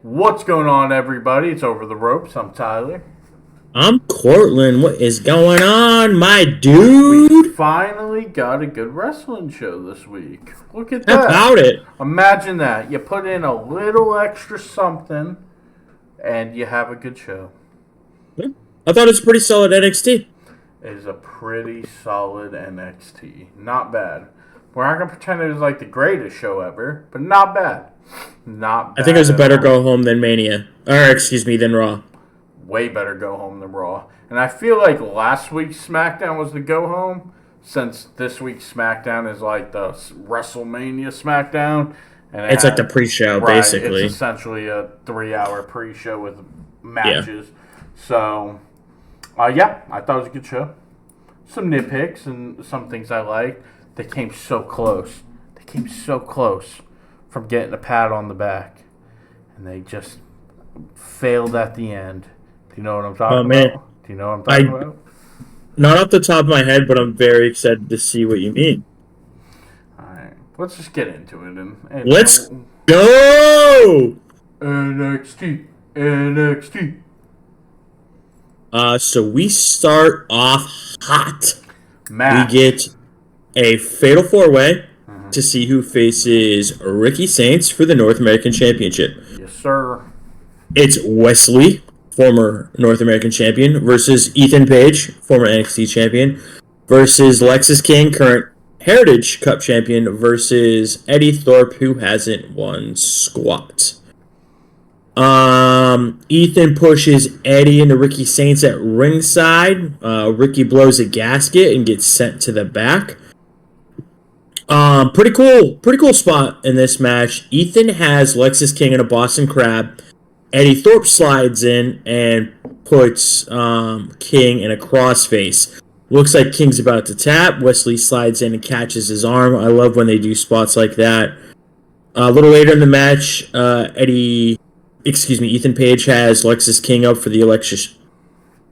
What's going on, everybody? It's Over the Ropes. I'm Tyler. I'm Cortland. What is going on, my We dude? finally got a good wrestling show this week. Look at How that. about it? Imagine that. You put in a little extra something and you have a good show. Yeah. I thought it was pretty solid NXT. It is a pretty solid NXT. Not bad. We're not going to pretend it was like the greatest show ever, but not bad. Not I think it bad was a at better all. go home than Mania. Or, excuse me, than Raw. Way better go home than Raw. And I feel like last week's SmackDown was the go home, since this week's SmackDown is like the WrestleMania SmackDown, and it It's like the had pre show, right. It's basically. essentially a 3 hour pre-show with Yeah. matches. So, yeah, I thought it was a good show. Some nitpicks and some things I liked. They came so close. They came so close from getting a pat on the back, and they just failed at the end. Do you know what I'm Oh, talking man. about? Do you know what I'm talking I, about? not off the top of my head, but I'm very excited to see what you mean. All right, let's just get into it Let's and go! NXT, NXT So we start off hot. We match. get a fatal four way to see who faces Ricky Saints for the North American Championship. Yes, sir. It's Wesley, former North American champion, versus Ethan Page, former NXT champion, versus Lexus King, current Heritage Cup champion, versus Eddie Thorpe, who hasn't won squat. Ethan pushes Eddie into Ricky Saints at ringside. Ricky blows a gasket and gets sent to the back. Pretty cool spot in this match. Ethan has Lexus King in a Boston Crab. Eddie Thorpe slides in and puts King in a crossface. Looks like King's about to tap. Wesley slides in and catches his arm. I love when they do spots like that. A little later in the match, Ethan Page has Lexus King up for the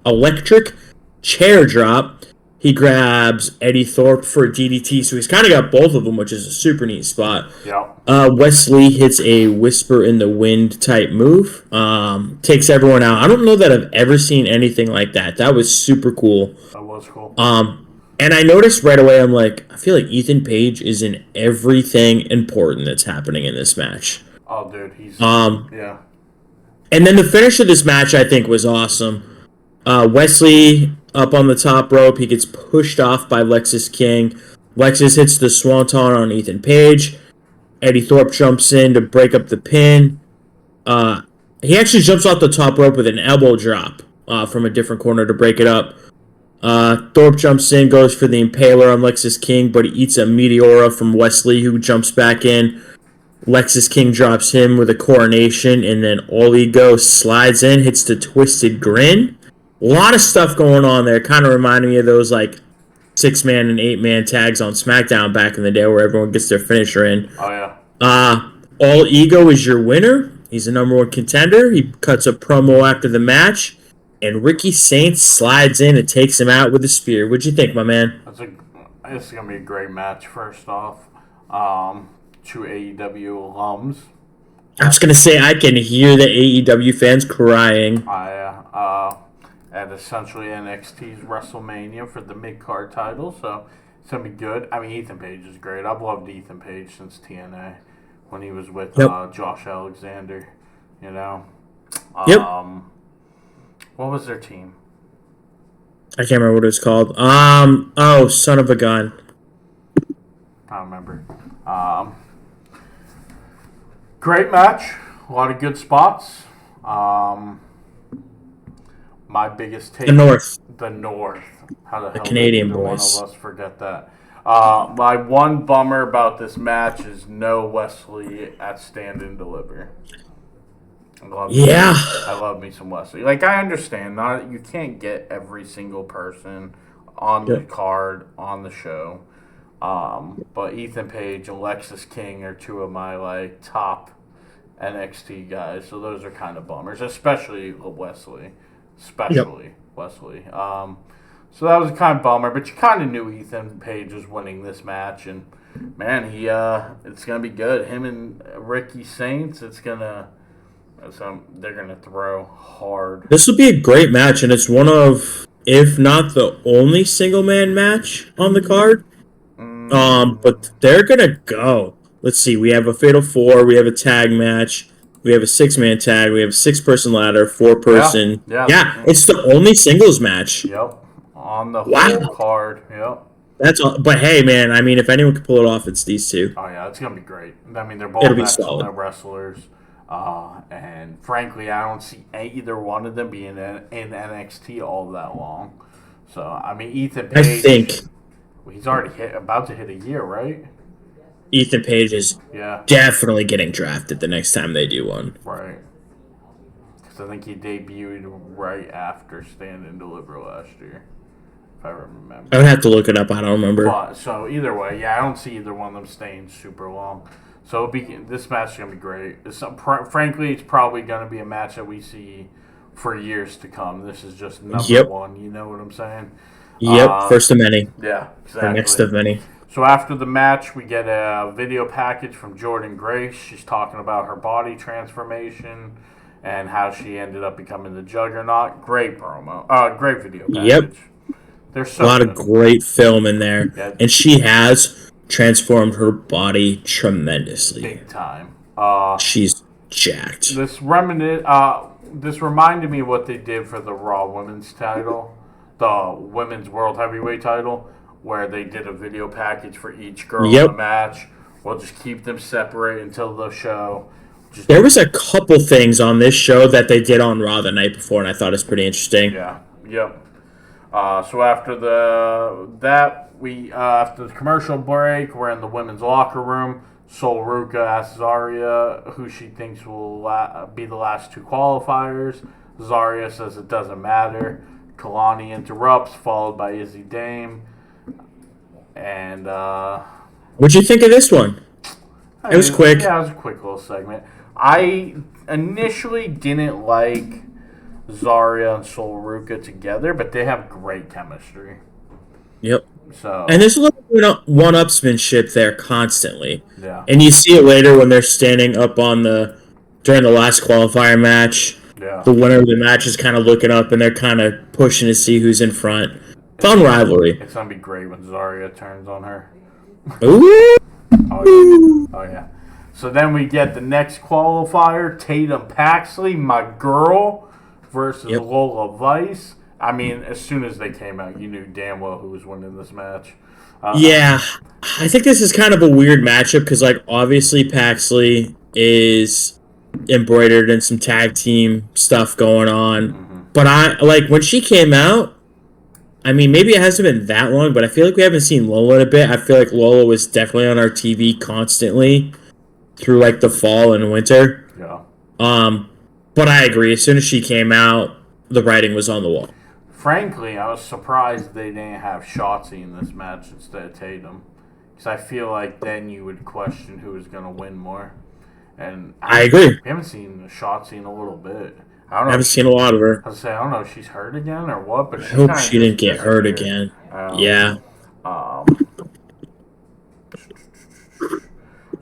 electric chair drop. He grabs Eddie Thorpe for a DDT, so he's kind of got both of them, which is a super neat spot. Yep. Wesley hits a whisper in the wind type move. Takes everyone out. I don't know that I've ever seen anything like that. That was super cool. That was cool. And I noticed right away, I'm like, I feel like Ethan Page is in everything important that's happening in this match. Oh, dude, he's Um, yeah. and then the finish of this match, I think, was awesome. Wesley up on the top rope. He gets pushed off by Lexus King. Lexus hits the swanton on Ethan Page. Eddie Thorpe jumps in to break up the pin. He actually jumps off the top rope with an elbow drop from a different corner to break it up. Thorpe jumps in, goes for the impaler on Lexus King, but he eats a Meteora from Wesley, who jumps back in. Lexus King drops him with a coronation, and then All Ego slides in, hits the twisted grin. A lot of stuff going on there. Kind of reminded me of those like 6-man and 8-man tags on SmackDown back in the day, where everyone gets their finisher in. Oh yeah. All Ego is your winner. He's the number one contender. He cuts a promo after the match, and Ricky Saints slides in and takes him out with a spear. What'd you think, my man? It's gonna be a great match. First off, two AEW alums. I was gonna say I can hear the AEW fans crying. At essentially NXT's WrestleMania for the mid card title, so it's gonna be good. I mean, Ethan Page is great. I've loved Ethan Page since TNA when he was with Yep. Josh Alexander. You know, Yep. what was their team? I can't remember what it was called. Oh, son of a gun. I don't remember. Great match. A lot of good spots. My biggest take. The North. The North. How the hell Canadian did either boys. one of us forget that? My one bummer about this match is no Wesley at Stand and Deliver. Yeah. I love me some Wesley. Like, I understand, not you can't get every single person on the Yep. card on the show. But Ethan Page and Lexus King are two of my like top NXT guys, so those are kind of bummers, especially Wesley, Yep. Wesley. So that was a kind of bummer, but you kind of knew Ethan Page was winning this match, and man, it's gonna be good. Him and Ricky Saints, it's gonna So they're going to throw hard. This will be a great match, and it's one of, if not the only single man match on the card. But they're gonna go. Let's see. We have a Fatal 4. We have a tag match. We have a 6-man tag. We have a 6-person ladder, 4-person. Yeah, it's the only singles match. Yep. On the whole card. Yep. That's all. But hey, man, I mean, if anyone can pull it off, it's these two. Oh yeah, it's gonna be great. I mean, they're both excellent wrestlers, and frankly, I don't see either one of them being in NXT all that long. So I mean, Ethan Page. I think he's already about to hit a year, right? Ethan Page is definitely getting drafted the next time they do one. Right. Because I think he debuted right after Stand and Deliver last year. I remember. I would have to look it up. I don't remember. But, so either way, I don't see either one of them staying super long. So this match is gonna be great. Frankly, it's probably gonna be a match that we see for years to come. This is just number one. You know what I'm saying? Yep. First of many. Yeah. Exactly. Or next of many. So after the match, we get a video package from Jordynne Grace. She's talking about her body transformation and how she ended up becoming the Juggernaut. Great promo. Great video package. Yep. There's a lot of great film in there. Yeah. And she has transformed her body tremendously. Big time. She's jacked. This reminded me of what they did for the Raw Women's title, the Women's World Heavyweight title, where they did a video package for each girl in the match. We'll just keep them separate until the show. There was a couple things on this show that they did on Raw the night before, and I thought it was pretty interesting. Yeah. Yep. So after after the commercial break, we're in the women's locker room. Sol Ruca asks Zarya who she thinks will be the last two qualifiers. Zarya says it doesn't matter. Kalani interrupts, followed by Izzy Dame. And what'd you think of this one? It was quick. Yeah, it was a quick little segment. I initially didn't like Zarya and Sol Ruca together, but they have great chemistry. Yep. So and there's a little one-upsmanship there constantly. Yeah. And you see it later when they're standing up during the last qualifier match. Yeah. The winner of the match is kind of looking up and they're kind of pushing to see who's in front. Fun rivalry. It's gonna be great when Zarya turns on her. Ooh. Oh yeah. So then we get the next qualifier, Tatum Paxley, my girl, versus Lola Vice. I mean, as soon as they came out, you knew damn well who was winning this match. Yeah. I think this is kind of a weird matchup because, obviously Paxley is embroidered in some tag team stuff going on. Mm-hmm. But when she came out, I mean, maybe it hasn't been that long, but I feel like we haven't seen Lola in a bit. I feel like Lola was definitely on our TV constantly through, the fall and winter. Yeah. But I agree. As soon as she came out, the writing was on the wall. Frankly, I was surprised they didn't have Shotzi in this match instead of Tatum. Because I feel like then you would question who was going to win more. And I agree. We haven't seen Shotzi in a little bit. I haven't seen a lot of her. I don't know if she's hurt again or what. But I hope she didn't get hurt again. Yeah.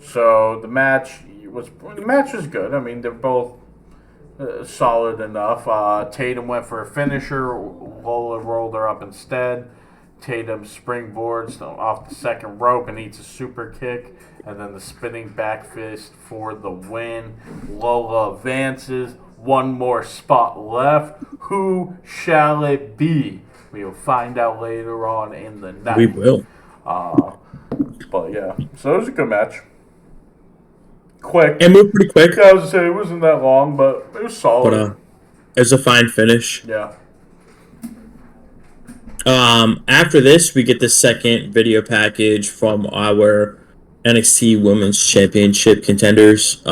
So the match was good. I mean, they're both solid enough. Tatum went for a finisher. Lola rolled her up instead. Tatum springboards off the second rope and eats a super kick. And then the spinning back fist for the win. Lola advances. One more spot left. Who shall it be? We will find out later on in the night. We will. But yeah, so it was a good match. Quick. It moved pretty quick. I was going to say, it wasn't that long, but it was solid. But it was a fine finish. Yeah. After this, we get the second video package from our NXT Women's Championship contenders.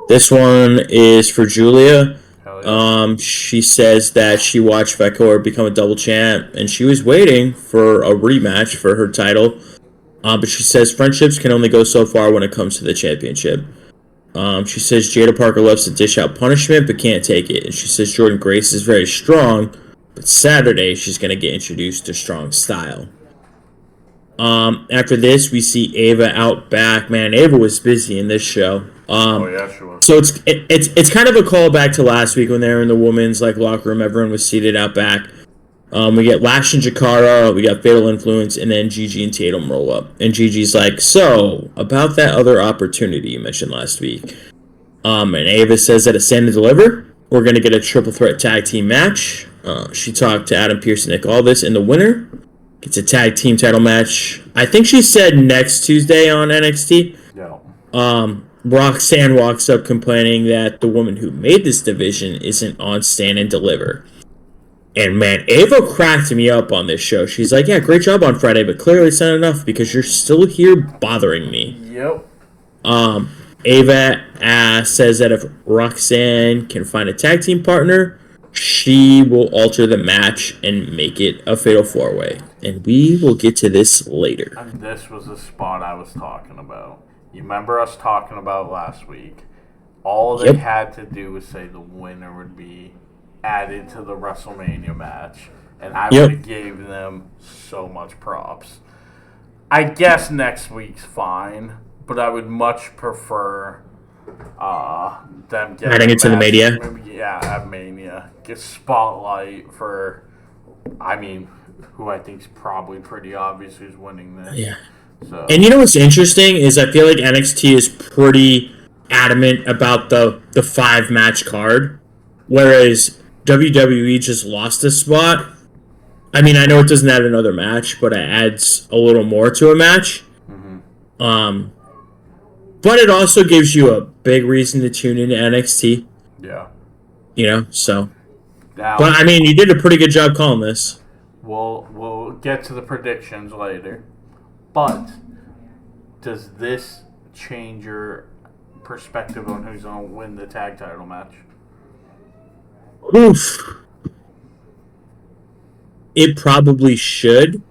This one is for Julia. Yeah. She says that she watched Victoria become a double champ, and she was waiting for a rematch for her title. But she says friendships can only go so far when it comes to the championship. She says Jada Parker loves to dish out punishment but can't take it. And she says Jordynne Grace is very strong, but Saturday she's going to get introduced to strong style. After this, we see Ava out back. Man, Ava was busy in this show. Oh yeah, sure. So it's kind of a callback to last week when they were in the women's locker room. Everyone was seated out back. We get Lash and Jakara, we got Fatal Influence, and then Gigi and Tatum roll up. And Gigi's like, so, about that other opportunity you mentioned last week. And Ava says that at Stand and Deliver, we're going to get a triple threat tag team match. She talked to Adam Pearce and Nick Aldis, and the winner gets a tag team title match. I think she said next Tuesday on NXT. Yeah. Roxanne walks up complaining that the woman who made this division isn't on Stand and Deliver. And man, Ava cracked me up on this show. She's like, yeah, great job on Friday, but clearly it's not enough because you're still here bothering me. Yep. Ava says that if Roxanne can find a tag team partner, she will alter the match and make it a fatal 4-way. And we will get to this later. And this was the spot I was talking about. You remember us talking about last week? All they had to do was say the winner would be added to the WrestleMania match, and I would have gave them so much props. I guess next week's fine, but I would much prefer them getting adding it to the Mania. At Mania. Get spotlight for, who I think is probably pretty obvious who's winning this. Yeah. So. And you know what's interesting is I feel like NXT is pretty adamant about the 5-match card, whereas WWE just lost a spot. I mean, I know it doesn't add another match, but it adds a little more to a match. Mm-hmm. But it also gives you a big reason to tune into NXT. Yeah. So. Now, but, I mean, you did a pretty good job calling this. We'll get to the predictions later. But does this change your perspective on who's going to win the tag title match? Oof. It probably should,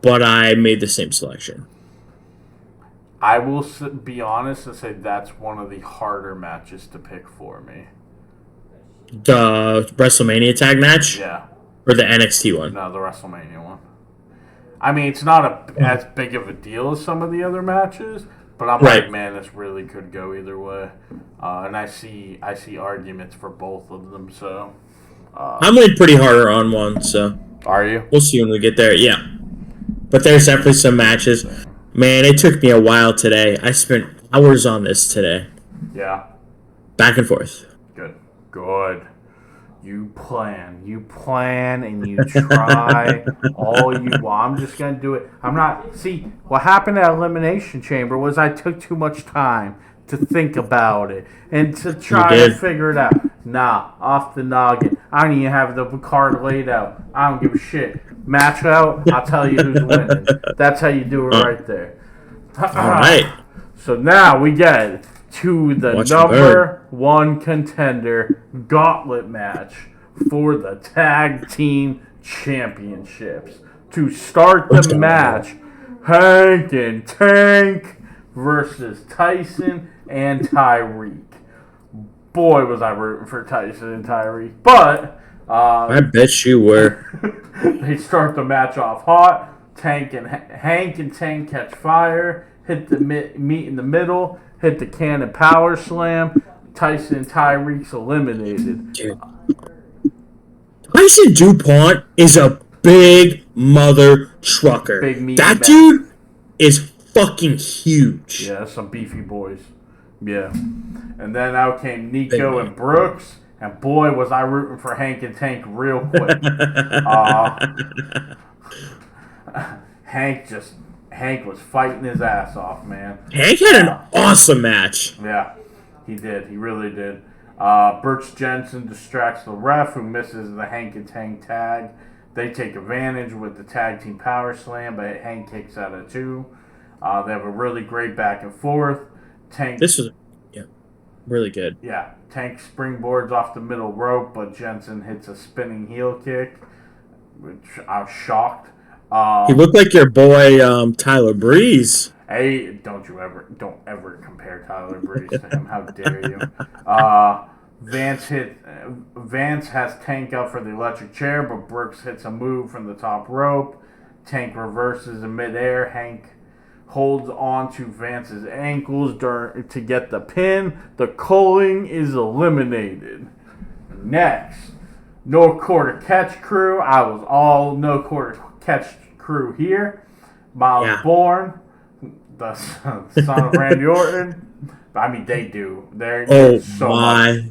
but I made the same selection. I will be honest and say that's one of the harder matches to pick for me. The WrestleMania tag match? Yeah. Or the NXT one? No, the WrestleMania one. I mean, it's not as big of a deal as some of the other matches, but I'm like, man, this really could go either way. And I see arguments for both of them, so... I'm leaning pretty harder on one, so... Are you? We'll see when we get there, yeah. But there's definitely some matches. Man, it took me a while today. I spent hours on this today. Yeah. Back and forth. Good. You plan, and you try all you want. I'm just going to do it. I'm not... See, what happened at Elimination Chamber was I took too much time to think about it and to try to figure it out. Nah, off the noggin. I don't even have the card laid out. I don't give a shit. Match out, I'll tell you who's winning. That's how you do it right there. All right. So now we get to the number one contender gauntlet match for the tag team championships. To start the match, Hank and Tank versus Tyson and Tyreek. Boy, was I rooting for Tyson and Tyreek. But I bet you were. They start the match off hot. Hank and Tank catch fire. Hit the meet in the middle. Hit the cannon power slam. Tyson and Tyreek's eliminated. Dude. Tyson DuPont is a big mother trucker. That dude is fucking huge. Yeah, some beefy boys. Yeah. And then out came Nico and Brooks. And boy, was I rooting for Hank and Tank real quick. Hank was fighting his ass off, man. Hank had an awesome match. Yeah, he did. He really did. Birch Jensen distracts the ref, who misses the Hank and Tank tag. They take advantage with the tag team power slam, but Hank kicks out of 2. They have a really great back and forth. This was really good. Yeah, Tank springboards off the middle rope, but Jensen hits a spinning heel kick, which I was shocked. He looked like your boy Tyler Breeze. Hey, don't ever compare Tyler Breeze to him. How dare you? Vance has Tank up for the electric chair, but Brooks hits a move from the top rope. Tank reverses in midair. Hank holds on to Vance's ankles to get the pin. The culling is eliminated. Next, no quarter catch crew. I was all no quarter catch crew here. Miles Bourne, the son of Randy Orton. I mean, they do. They're so much.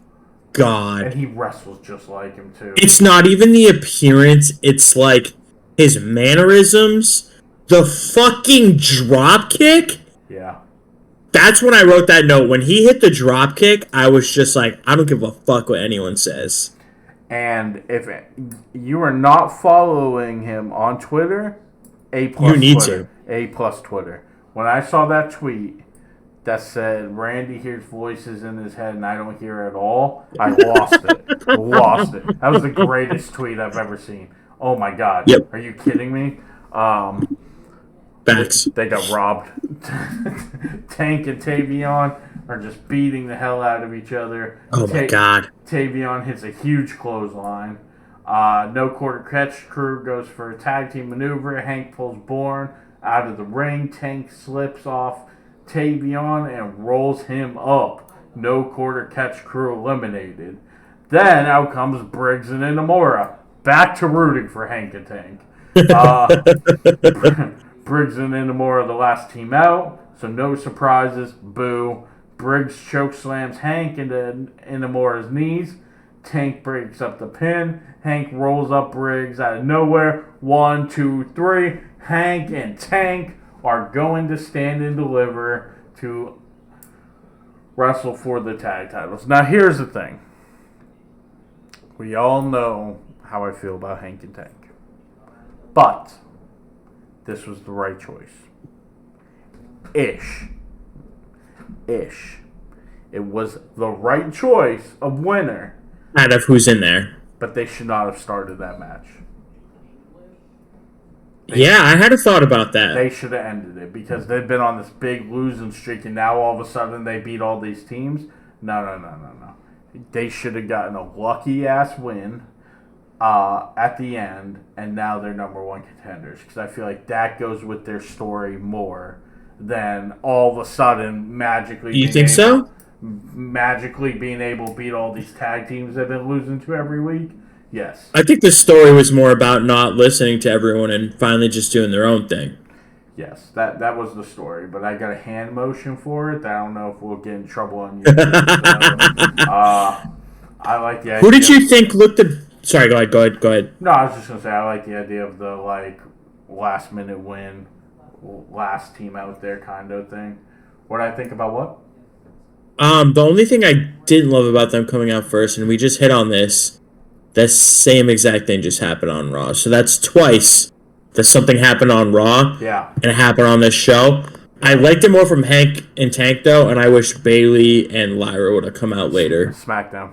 God. And he wrestles just like him, too. It's not even the appearance. It's like his mannerisms. The fucking drop kick? Yeah. That's when I wrote that note. When he hit the drop kick, I was just like, I don't give a fuck what anyone says. And if you are not following him on Twitter, A+. You need Twitter. A+ Twitter. When I saw that tweet that said Randy hears voices in his head and I don't hear at all, I lost it. Lost it. That was the greatest tweet I've ever seen. Oh my God. Yep. Are you kidding me? Facts. They got robbed. Tank and Tavion are just beating the hell out of each other. Oh my God. Tavion hits a huge clothesline. No quarter catch crew goes for a tag team maneuver. Hank pulls Bourne out of the ring. Tank slips off Tavion and rolls him up. No quarter catch crew eliminated. Then out comes Briggs and Inamura. Back to rooting for Hank and Tank. Briggs and Inamura are the last team out, so no surprises. Boo. Briggs chokeslams Hank into Inamura's knees. Tank breaks up the pin. Hank rolls up Briggs out of nowhere. 1, 2, 3. Hank and Tank are going to Stand and Deliver to wrestle for the tag titles. Now, here's the thing. We all know how I feel about Hank and Tank. But this was the right choice. Ish. It was the right choice of winner. Out of who's in there. But they should not have started that match. I had a thought about that. They should have ended it because they've been on this big losing streak and now all of a sudden they beat all these teams. No. They should have gotten a lucky-ass win at the end, and now they're number one contenders because I feel like that goes with their story more than all of a sudden magically. You think so? Magically being able to beat all these tag teams they've been losing to every week. Yes. I think the story was more about not listening to everyone and finally just doing their own thing. Yes, that was the story, but I got a hand motion for it. I don't know if we'll get in trouble on YouTube. I like the idea. Who did you think looked the... Sorry, go ahead. No, I was just going to say, I like the idea of the, last minute win, last team out there kind of thing. What did I think about what? The only thing I didn't love about them coming out first, and we just hit on this, that same exact thing just happened on Raw. So that's twice that something happened on Raw, and it happened on this show. I liked it more from Hank and Tank, though, and I wish Bayley and Lyra would have come out later. SmackDown.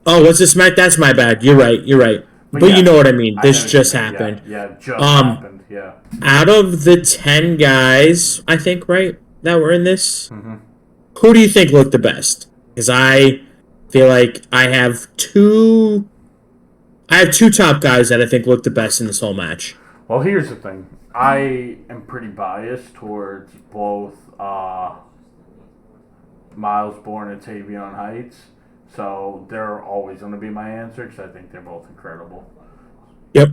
Oh, what's this Smack? That's my bad. You're right. But you know what I mean. This just happened. Yeah, just happened. Yeah. Out of the 10 guys, I think, right, that were in this, who do you think looked the best? Because I feel like I have two top guys that I think looked the best in this whole match. Well, here's the thing. I am pretty biased towards both Miles Bourne and Tavion Heights. So they're always going to be my answer because I think they're both incredible. Yep.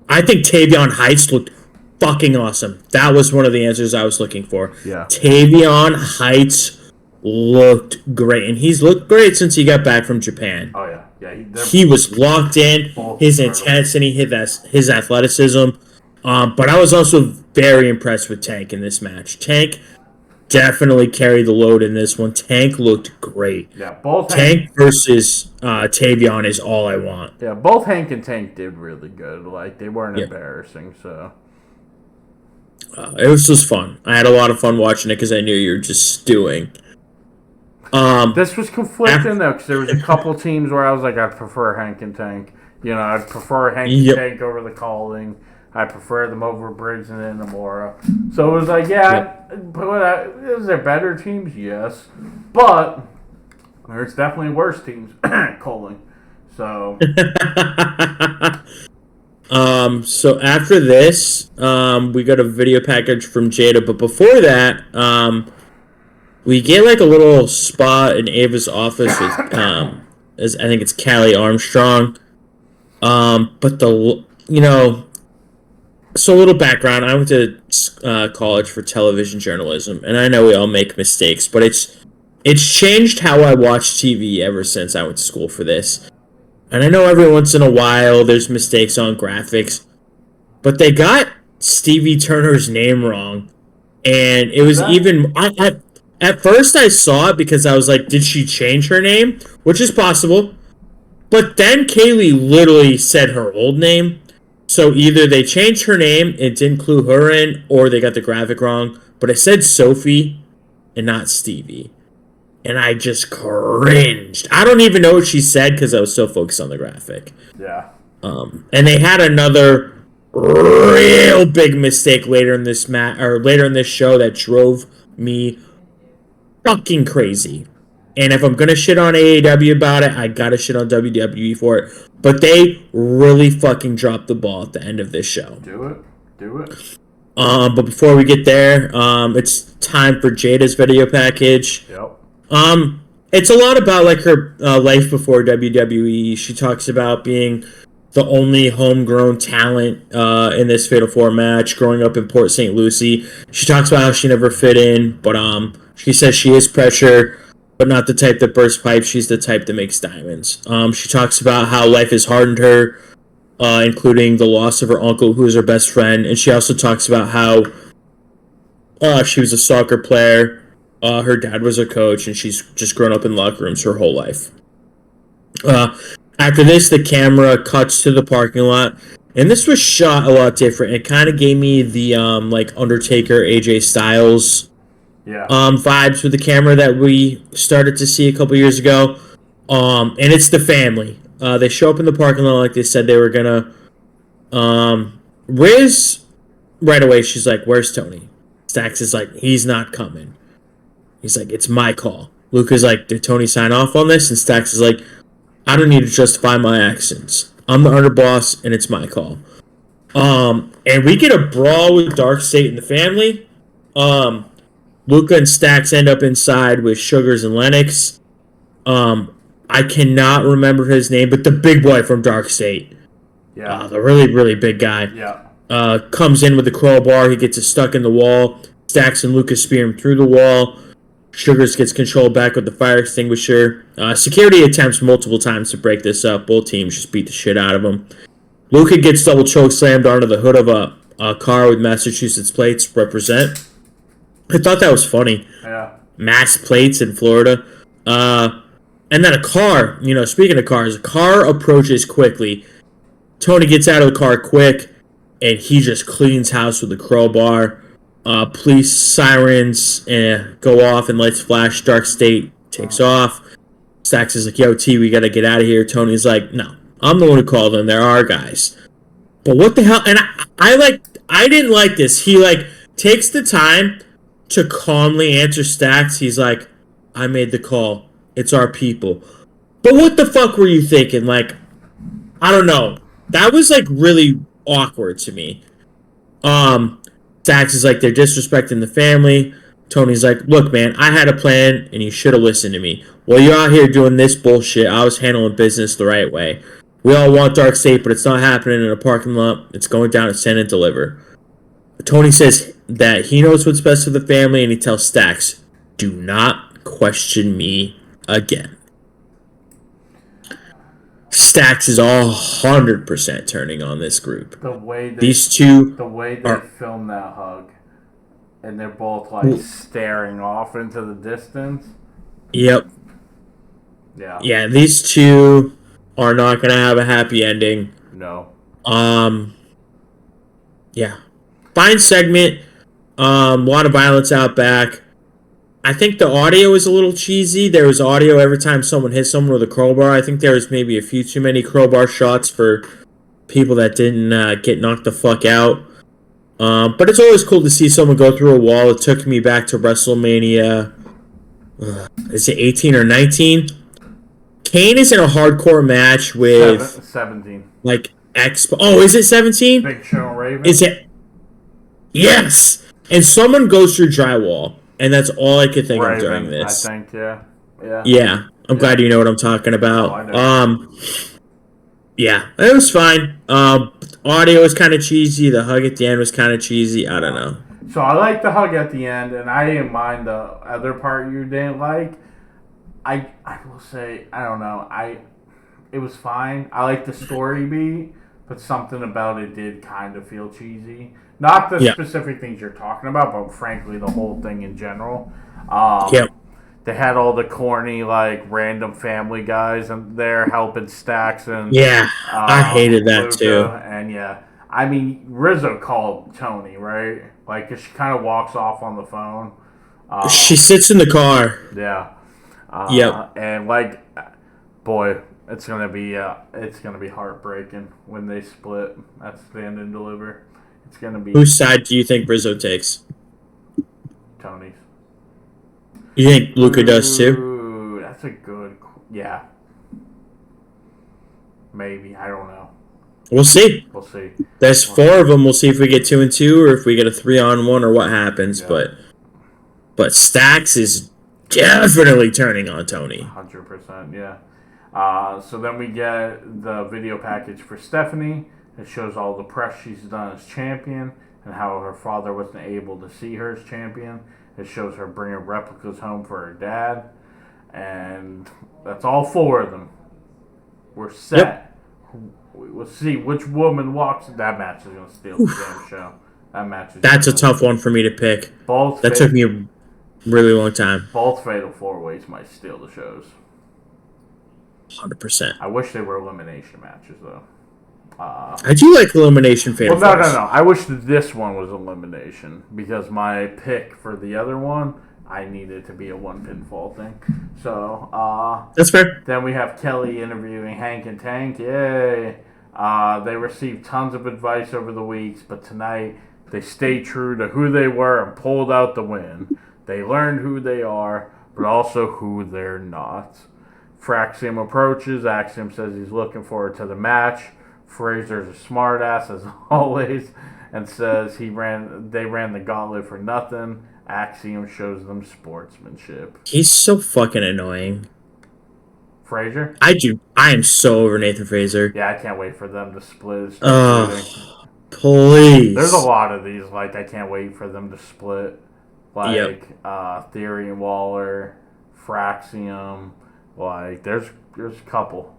I think Tavion Heights looked fucking awesome. That was one of the answers I was looking for. Yeah. Tavion Heights looked great. And he's looked great since he got back from Japan. Oh, yeah. He was locked in. His intensity, his athleticism. But I was also very impressed with Tank in this match. Tank definitely carried the load in this one. Tank looked great. Yeah, both Tank versus Tavion is all I want. Yeah, both Hank and Tank did really good. They weren't embarrassing, so. It was just fun. I had a lot of fun watching it because I knew you were just stewing. This was conflicting, though, because there was a couple teams where I was like, I'd prefer Hank and Tank. I'd prefer Hank and Tank over the Calling. I prefer them over Briggs and Inamura. So it was like, is there better teams? Yes. But there's definitely worse teams, Calling. So. So after this, we got a video package from Jada, but before that, we get like a little spot in Ava's office with, as I think it's Callie Armstrong. But so a little background. I went to college for television journalism, and I know we all make mistakes, but it's changed how I watch TV ever since I went to school for this. And I know every once in a while there's mistakes on graphics, but they got Stevie Turner's name wrong, and it was even at first I saw it because I was like, did she change her name? Which is possible. But then Kaylee literally said her old name. So either they changed her name and didn't clue her in, or they got the graphic wrong. But it said Sophie and not Stevie. And I just cringed. I don't even know what she said because I was so focused on the graphic. Yeah. And they had another real big mistake later in this later in this show that drove me fucking crazy. And if I'm gonna shit on AAW about it, I gotta shit on WWE for it. But they really fucking dropped the ball at the end of this show. Do it. But before we get there, it's time for Jada's video package. Yep. It's a lot about like her life before WWE. She talks about being the only homegrown talent in this Fatal 4 match, growing up in Port St. Lucie. She talks about how she never fit in, but she says she is pressure, but not the type that bursts pipes. She's the type that makes diamonds. She talks about how life has hardened her, including the loss of her uncle, who is her best friend. And she also talks about how she was a soccer player. Her dad was a coach, and she's just grown up in locker rooms her whole life. After this, the camera cuts to the parking lot, and this was shot a lot different. It kind of gave me the like Undertaker, AJ Styles vibes with the camera that we started to see a couple years ago. And it's the family. They show up in the parking lot like they said they were gonna. Riz, right away, she's like, "Where's Tony?" Stax is like, "He's not coming." He's like, "It's my call." Luca's like, "Did Tony sign off on this?" And Stax is like, "I don't need to justify my actions. I'm the underboss, and it's my call." And we get a brawl with Darkseid and the family. Luca and Stax end up inside with Sugars and Lennox. I cannot remember his name, but the big boy from Darkseid. Yeah. The really, really big guy. Yeah. Comes in with the crowbar. He gets it stuck in the wall. Stax and Luca spear him through the wall. Sugars gets control back with the fire extinguisher. Security attempts multiple times to break this up. Both teams just beat the shit out of him. Luca gets double choke slammed onto the hood of a car with Massachusetts plates. Represent. I thought that was funny. Yeah. Mass plates in Florida. And then a car, speaking of cars, a car approaches quickly. Tony gets out of the car quick, and he just cleans house with a crowbar. Police sirens go off and lights flash. Darkseid takes off. Stax is like, "Yo, T, we gotta get out of here." Tony's like, "No, I'm the one who called them. They're our guys." But what the hell? And I didn't like this. He takes the time to calmly answer Stax. He's like, "I made the call. It's our people." But what the fuck were you thinking? I don't know. That was really awkward to me. Stax is like, "They're disrespecting the family." Tony's like, "Look, man, I had a plan, and you should have listened to me. While you're out here doing this bullshit, I was handling business the right way. We all want Darkseid, but it's not happening in a parking lot. It's going down at Stand and Deliver." Tony says that he knows what's best for the family, and he tells Stax, "Do not question me again." Stax is 100% turning on this group. The way they film that hug, and they're both staring off into the distance. Yep. Yeah. Yeah, these two are not gonna have a happy ending. No. Yeah. Fine segment. A lot of violence out back. I think the audio was a little cheesy. There was audio every time someone hit someone with a crowbar. I think there was maybe a few too many crowbar shots for people that didn't get knocked the fuck out. But it's always cool to see someone go through a wall. It took me back to WrestleMania. Is it 18 or 19? Kane is in a hardcore match with 17. Expo. Oh, is it 17? Big Show and Raven. Is it? Yes. And someone goes through drywall, and that's all I could think of during Raven, this. I think, yeah. Yeah, I'm glad you know what I'm talking about. Oh, I know. Yeah, it was fine. Audio was kind of cheesy. The hug at the end was kind of cheesy. I don't know. So I like the hug at the end, and I didn't mind the other part you didn't like. I will say, I don't know. It was fine. I like the story beat, but something about it did kind of feel cheesy. Not the specific things you're talking about, but frankly, the whole thing in general. They had all the corny, like, random Family guys in there helping Stacks and I hated that Luca, too. And I mean, Rizzo called Tony, right? Like, 'cause she kind of walks off on the phone. She sits in the car. Yeah. And like, boy, it's gonna be heartbreaking when they split at Stand and Deliver. It's gonna be Whose side do you think Rizzo takes? Tony's. You think Luca does too? Ooh, that's a good. Yeah. Maybe, I don't know. We'll see. We'll see. There's 4 of them. We'll see if we get 2 and 2, or if we get a 3-on-1, or what happens. Yeah. But Stacks is definitely turning on Tony. 100%, yeah. So then we get the video package for Stephanie. It shows all the press she's done as champion and how her father wasn't able to see her as champion. It shows her bringing replicas home for her dad. And that's all 4 of them. We're set. Yep. We'll see which woman walks. That match is going to steal the damn show. That match is. That's a tough one for me to pick. That took me a really long time. Both Fatal 4-Ways might steal the shows. 100%. I wish they were elimination matches, though. I do like elimination Fatal 4s. No. I wish that this one was elimination, because my pick for the other one, I needed to be a 1 pinfall thing. So, that's fair. Then we have Kelly interviewing Hank and Tank. Yay! They received tons of advice over the weeks, but tonight they stayed true to who they were and pulled out the win. They learned who they are, but also who they're not. Fraxium approaches. Axiom says he's looking forward to the match. Fraser's a smartass as always, and says they ran the gauntlet for nothing. Axiom shows them sportsmanship. He's so fucking annoying. Fraser? I am so over Nathan Fraser. Yeah, I can't wait for them to split. Please. There's a lot of these. Like, I can't wait for them to split. Like, Theory and Waller, Fraxium. Like, there's a couple.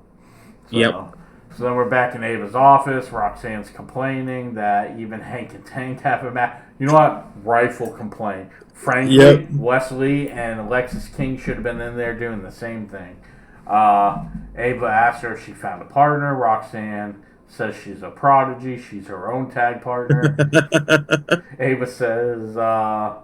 So then we're back in Ava's office. Roxanne's complaining that even Hank and Tank have a match. You know what? Rightful complaint. Frankly, Wesley and Alexis King should have been in there doing the same thing. Ava asks her if she found a partner. Roxanne says she's a prodigy. She's her own tag partner. Ava says Ava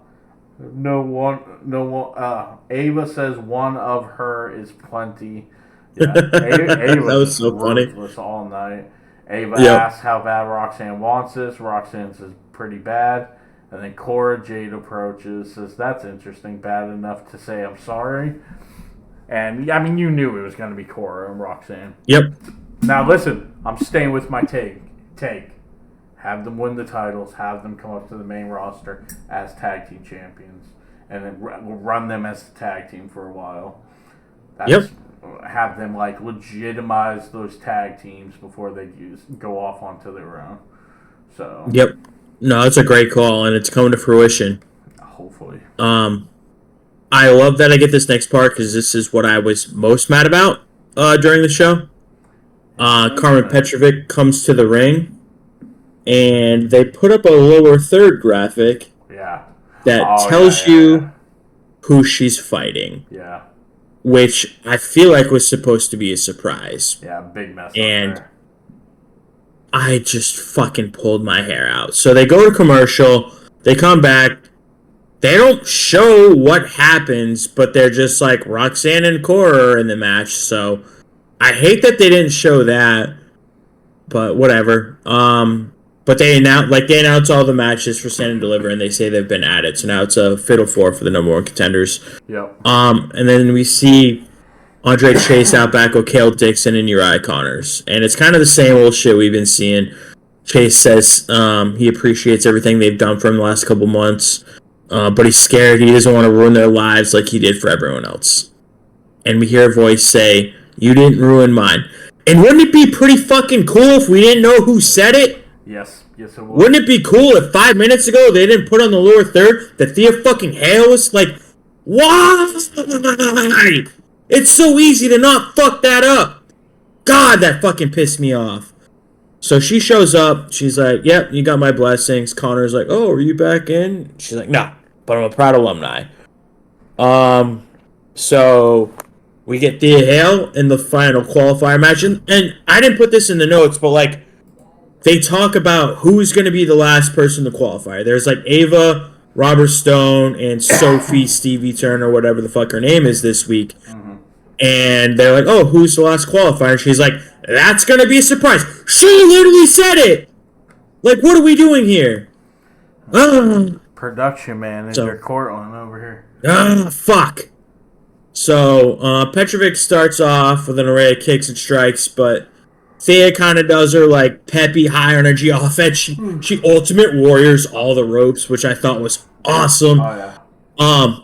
says one of her is plenty. Yeah, Ava that was so funny. All night. Ava asks how bad Roxanne wants this. Roxanne says pretty bad. And then Cora Jade approaches, says that's interesting, bad enough to say I'm sorry. And I mean, you knew it was going to be Cora and Roxanne. Yep. Now listen, I'm staying with my take. Have them win the titles. Have them come up to the main roster as tag team champions, and then we'll run them as the tag team for a while. Have them like legitimize those tag teams before they go off onto their own. So. Yep. No, it's a great call, and it's coming to fruition. Hopefully. I love that I get this next part because this is what I was most mad about during the show. Carmen Petrovic comes to the ring, and they put up a lower third graphic that tells you who she's fighting. Yeah. Which I feel like was supposed to be a surprise. Yeah, big mess. And I just fucking pulled my hair out. So they go to commercial, they come back, they don't show what happens, but they're just like Roxanne and Cora are in the match. So I hate that they didn't show that, but whatever. But they announce all the matches for Stand and Deliver, and they say they've been added. So now it's a Fatal 4 for the number 1 contenders. Yep. And then we see Andre Chase out back with Cale Dixon and Uriah Connors. And it's kind of the same old shit we've been seeing. Chase says he appreciates everything they've done for him the last couple months, but he's scared. He doesn't want to ruin their lives like he did for everyone else. And we hear a voice say, "You didn't ruin mine." And wouldn't it be pretty fucking cool if we didn't know who said it? Yes, it would. Wouldn't it be cool if 5 minutes ago they didn't put on the lower third that Thea fucking Hale was like, why? It's so easy to not fuck that up. God, that fucking pissed me off. So she shows up. She's like, "Yep, you got my blessings." Connor's like, "Oh, are you back in?" She's like, "No, but I'm a proud alumni." So we get Thea Hale in the final qualifier match, and I didn't put this in the notes, but like they talk about who's going to be the last person to qualify. There's like Ava, Robert Stone, and Sophie Stevie Turner, whatever the fuck her name is this week. Mm-hmm. And they're like, "Oh, who's the last qualifier?" And she's like, "That's going to be a surprise." She literally said it! Like, what are we doing here? Production manager Cortland over here. Fuck. So, Petrovic starts off with an array of kicks and strikes, but Thea kind of does her, like, peppy, high-energy offense. She Ultimate Warriors all the ropes, which I thought was awesome. Oh, yeah.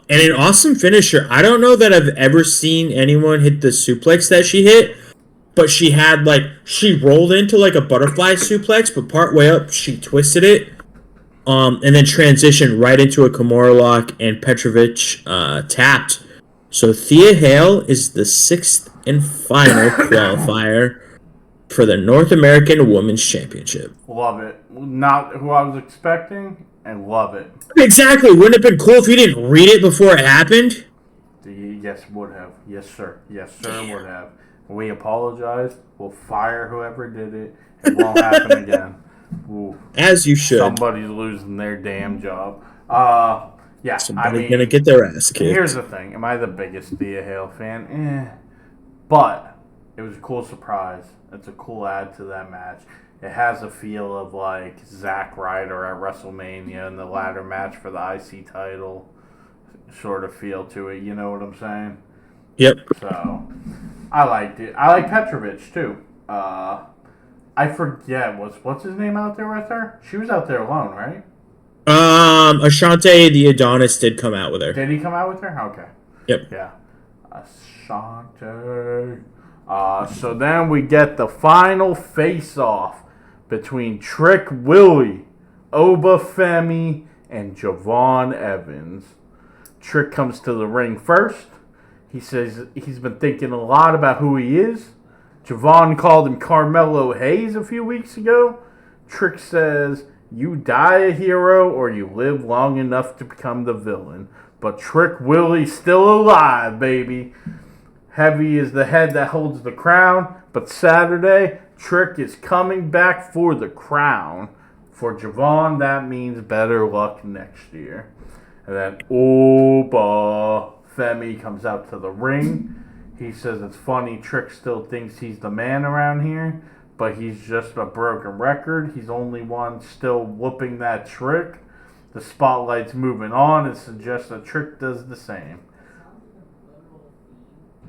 And an awesome finisher. I don't know that I've ever seen anyone hit the suplex that she hit, but she had, like, she rolled into, like, a butterfly suplex, but partway up, she twisted it, and then transitioned right into a Kimura lock, and Petrovic tapped. So Thea Hale is the 6th and final qualifier for the North American Women's Championship. Love it. Not who I was expecting, and love it. Exactly. Wouldn't it have been cool if you didn't read it before it happened? Yes, would have. Yes, sir. Yes, sir, would have. We apologize. We'll fire whoever did it. It won't happen again. Ooh. As you should. Somebody's losing their damn job. Yeah, somebody's gonna get their ass kicked. Here's the thing: am I the biggest Thea Hale fan? But it was a cool surprise. It's a cool add to that match. It has a feel of like Zack Ryder at WrestleMania in the ladder match for the IC title, sort of feel to it. You know what I'm saying? Yep. So I liked it. I like Petrovic too. I forget what's his name out there with her. She was out there alone, right? Ashante the Adonis did come out with her. Did he come out with her? Okay. Yep. Yeah. Ashante. So then we get the final face-off between Trick Willie, Oba Femi, and Javon Evans. Trick comes to the ring first. He says he's been thinking a lot about who he is. Javon called him Carmelo Hayes a few weeks ago. Trick says, "You die a hero or you live long enough to become the villain." But Trick Willie's still alive, baby. Heavy is the head that holds the crown. But Saturday, Trick is coming back for the crown. For Javon, that means better luck next year. And then Oba Femi comes out to the ring. He says it's funny, Trick still thinks he's the man around here, but he's just a broken record. He's only one still whooping that Trick. The spotlight's moving on and suggests that Trick does the same.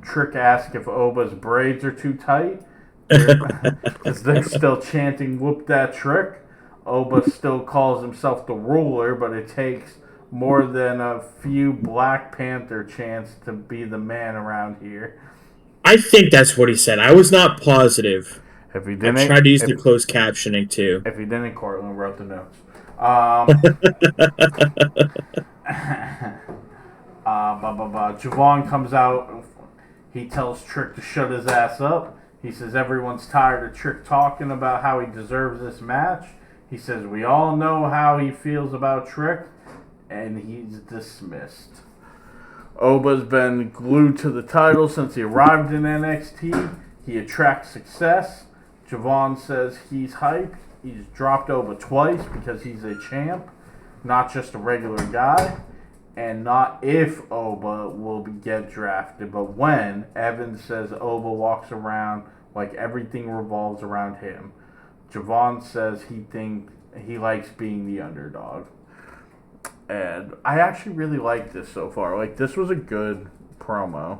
Trick asks if Oba's braids are too tight, because they're still chanting "whoop that Trick." Oba still calls himself the ruler, but it takes more than a few Black Panther chants to be the man around here. I think that's what he said. I was not positive. If he didn't, I tried to use the closed captioning too. If he didn't, Cortland wrote the notes. Javon comes out. He tells Trick to shut his ass up. He says everyone's tired of Trick talking about how he deserves this match. He says we all know how he feels about Trick. And he's dismissed. Oba's been glued to the title since he arrived in NXT. He attracts success. Javon says he's hyped. He's dropped Oba twice because he's a champ, not just a regular guy. And not if Oba will get drafted, but when. Evans says Oba walks around like everything revolves around him. Javon says he likes being the underdog. And I actually really like this so far. Like, this was a good promo.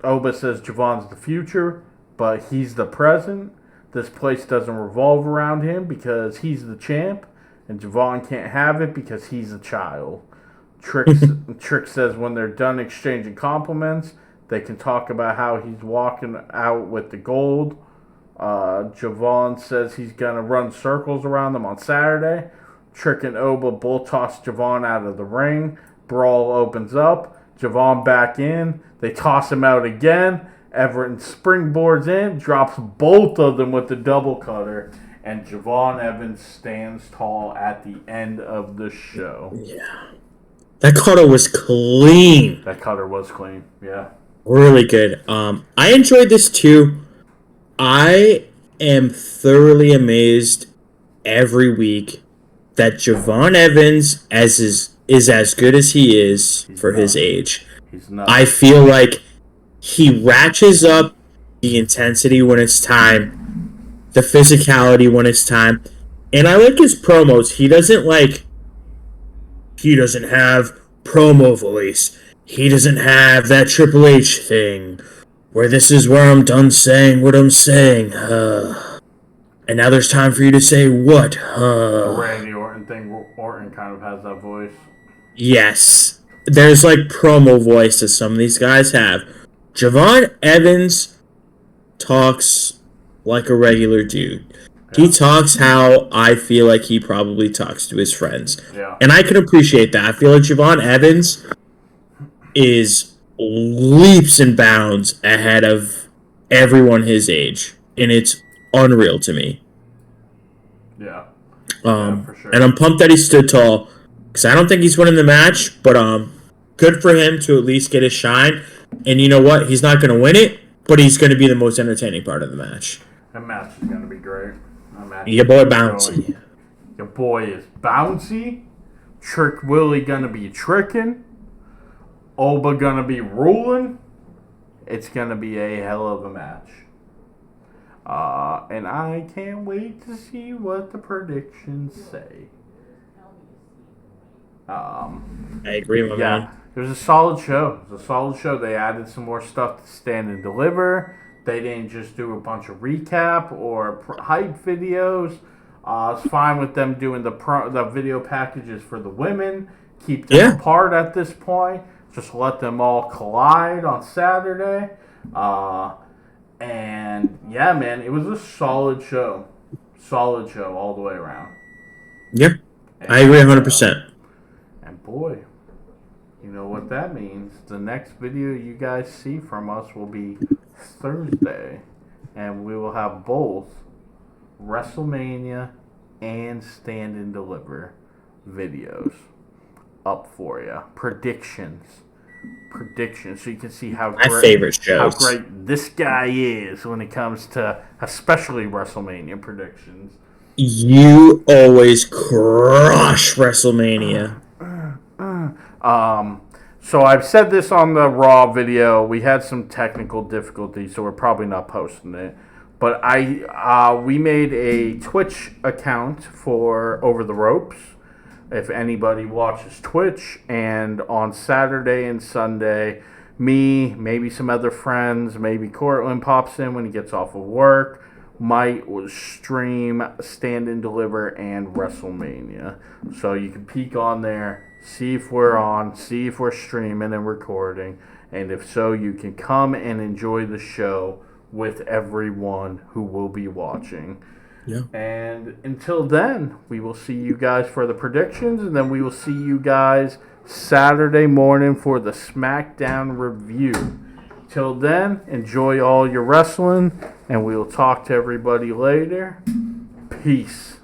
Oba says Javon's the future, but he's the present. This place doesn't revolve around him because he's the champ, and Javon can't have it because he's a child. Trick says when they're done exchanging compliments, they can talk about how he's walking out with the gold. Javon says he's going to run circles around them on Saturday. Trick and Oba both toss Javon out of the ring. Brawl opens up. Javon back in. They toss him out again. Everett springboards in, drops both of them with the double cutter, and Javon Evans stands tall at the end of the show. Yeah. That cutter was clean. That cutter was clean, yeah. Really good. I enjoyed this too. I am thoroughly amazed every week that Javon Evans is as good as he is for his age. He's nuts. I feel like he ratchets up the intensity when it's time, the physicality when it's time, and I like his promos. He doesn't have promo voice. He doesn't have that Triple H thing where this is where I'm done saying what I'm saying. And now there's time for you to say what? The Randy Orton thing. Orton kind of has that voice. Yes. There's like promo voice that some of these guys have. Javon Evans talks like a regular dude. He talks how I feel like he probably talks to his friends. Yeah. And I can appreciate that. I feel like Javon Evans is leaps and bounds ahead of everyone his age. And it's unreal to me. Yeah. Yeah, for sure. And I'm pumped that he stood tall. Because I don't think he's winning the match. But good for him to at least get his shine. And you know what? He's not going to win it. But he's going to be the most entertaining part of the match. That match is going to be great. Your boy bouncy. Your boy is bouncy. Trick Willie gonna be tricking. Oba gonna be ruling. It's gonna be a hell of a match. And I can't wait to see what the predictions say. I agree with yeah, man. it was a solid show. It was a solid show. They added some more stuff to Stand and Deliver. They didn't just do a bunch of recap or hype videos. It's fine with them doing the video packages for the women. Keep them apart at this point. Just let them all collide on Saturday. And yeah, man, it was a solid show. Solid show all the way around. Yep. I agree 100%. And boy, you know what that means. The next video you guys see from us will be Thursday, and we will have both WrestleMania and Stand and Deliver videos up for you. Predictions, so you can see how great this guy is when it comes to especially WrestleMania predictions. You always crush WrestleMania. So I've said this on the Raw video. We had some technical difficulties, so we're probably not posting it. But we made a Twitch account for Over the Ropes. If anybody watches Twitch, and on Saturday and Sunday, me, maybe some other friends, maybe Cortland pops in when he gets off of work, might stream Stand and Deliver and WrestleMania. So you can peek on there. See if we're on, see if we're streaming and recording, and if so, you can come and enjoy the show with everyone who will be watching. Yeah. And until then, we will see you guys for the predictions, and then we will see you guys Saturday morning for the SmackDown review. Till then, enjoy all your wrestling, and we will talk to everybody later. Peace.